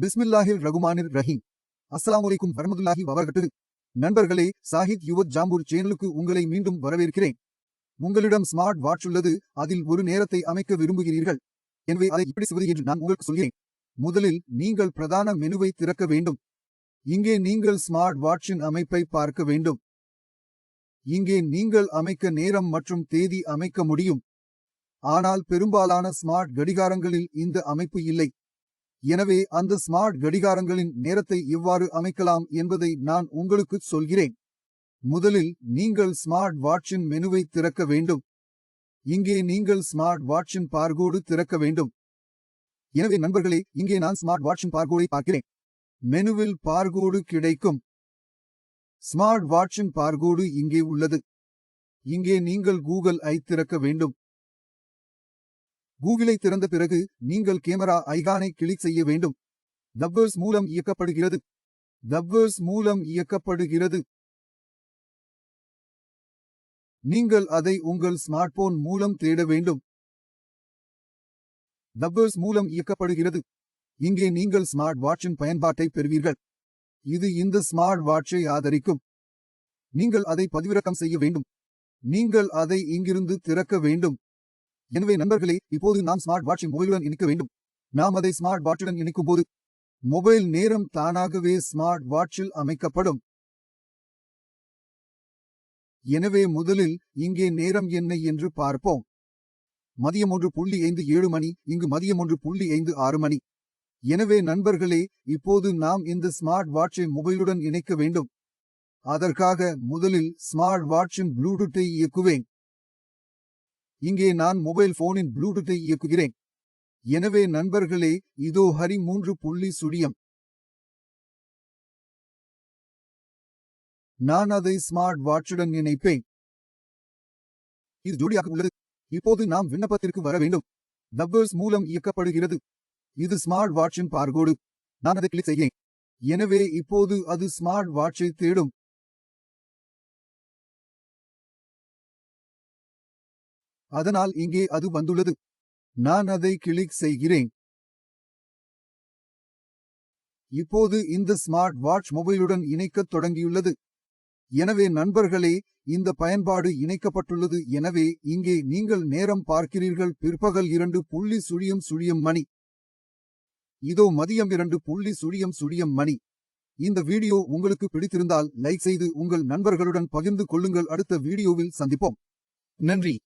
பிஸ்மில்லாஹிர் ரகுமானிர் ரஹீம். அஸ்ஸலாமுலைக்கும் வரமத்துல்லாஹி வபரகாத்துஹு. நண்பர்களே, சாஹித் யுவத் ஜாம்பூர் சேனலுக்கு உங்களை மீண்டும் வரவேற்கிறேன். உங்களிடம் ஸ்மார்ட் வாட்ச் உள்ளது, அதில் ஒரு நேரத்தை அமைக்க விரும்புகிறீர்கள். எனவே அதை எப்படி செய்வது என்று நான் உங்களுக்கு சொல்கிறேன். முதலில் நீங்கள் பிரதான மெனுவை திறக்க வேண்டும். இங்கே நீங்கள் ஸ்மார்ட் வாட்சின் அமைப்பை பார்க்க வேண்டும். இங்கே நீங்கள் அமைக்க நேரம் மற்றும் தேதி அமைக்க முடியும். ஆனால் பெரும்பாலான ஸ்மார்ட் கடிகாரங்களில் இந்த அமைப்பு இல்லை. எனவே அந்த ஸ்மார்ட் கடிகாரங்களின் நேரத்தை எவ்வாறு அமைக்கலாம் என்பதை நான் உங்களுக்கு சொல்கிறேன். முதலில் நீங்கள் ஸ்மார்ட் வாட்சின் மெனுவை திறக்க வேண்டும். இங்கே நீங்கள் ஸ்மார்ட் வாட்சின் பார்கோடு திறக்க வேண்டும். எனவே நண்பர்களே, இங்கே நான் ஸ்மார்ட் வாட்சின் பார்கோடை பார்க்கிறேன். மெனுவில் பார்கோடு கிடைக்கும். ஸ்மார்ட் வாட்சின் பார்கோடு இங்கே உள்ளது. இங்கே நீங்கள் கூகுள் ஐ திறக்க வேண்டும். கூகுளை திறந்த பிறகு நீங்கள் கேமரா ஐகானை கிளிக் செய்ய வேண்டும். டப்பர்ஸ் மூலம் இயக்கப்படுகிறது. டப்பர்ஸ் மூலம் இயக்கப்படுகிறது. நீங்கள் அதை உங்கள் ஸ்மார்ட்போன் மூலம் தேட வேண்டும். டப்பர்ஸ் மூலம் இயக்கப்படுகிறது. இங்கே நீங்கள் ஸ்மார்ட் வாட்சின் பயன்பாட்டை பெறுவீர்கள். இது இந்த ஸ்மார்ட் வாட்சை ஆதரிக்கும். நீங்கள் அதை பதிவிறக்கம் செய்ய வேண்டும். நீங்கள் அதை இங்கிருந்து திறக்க வேண்டும். எனவே நண்பர்களே, இப்போது நாம் ஸ்மார்ட் வாட்சை மொபைலுடன் இணைக்க வேண்டும். நாம் அதை ஸ்மார்ட் வாட்சுடன் இணைக்கும் போது மொபைல் நேரம் தானாகவே ஸ்மார்ட் வாட்சில் அமைக்கப்படும். எனவே முதலில் இங்கே நேரம் என்ன என்று பார்ப்போம். மதியம் 1:57 மணி, இங்கு மதியம் 1:56 மணி. எனவே நண்பர்களே, இப்போது நாம் இந்த ஸ்மார்ட் வாட்சை மொபைலுடன் இணைக்க வேண்டும். அதற்காக முதலில் ஸ்மார்ட் வாட்சின் ப்ளூடூத்தை இயக்குவேன். இங்கே நான் மொபைல் போனின் ப்ளூடூத்தை இயக்குகிறேன். எனவே நண்பர்களே, இதோ ஹரி 3.0. நான் அதை ஸ்மார்ட் வாட்சுடன் இணைப்பேன். இது ஜோடியாக உள்ளது. இப்போது நாம் விண்ணப்பத்திற்கு வர வேண்டும். டப்பர்ஸ் மூலம் இயக்கப்படுகிறது. இது ஸ்மார்ட் வாட்சின் பார்கோடு. நான் அதை கிளிக் செய்கிறேன். எனவே இப்போது அது ஸ்மார்ட் வாட்சை தேடும். அதனால் இங்கே அது வந்துள்ளது. நான் அதை கிளிக் செய்கிறேன். இப்போது இந்த ஸ்மார்ட் வாட்ச் மொபைலுடன் இணைக்கத் தொடங்கியுள்ளது. எனவே நண்பர்களே, இந்த பயன்பாடு இணைக்கப்பட்டுள்ளது. எனவே இங்கே நீங்கள் நேரம் பார்க்கிறீர்கள், பிற்பகல் 2:00 மணி. இதோ மதியம் 2:00 மணி. இந்த வீடியோ உங்களுக்கு பிடித்திருந்தால் லைக் செய்து உங்கள் நண்பர்களுடன் பகிர்ந்து கொள்ளுங்கள். அடுத்த வீடியோவில் சந்திப்போம். நன்றி.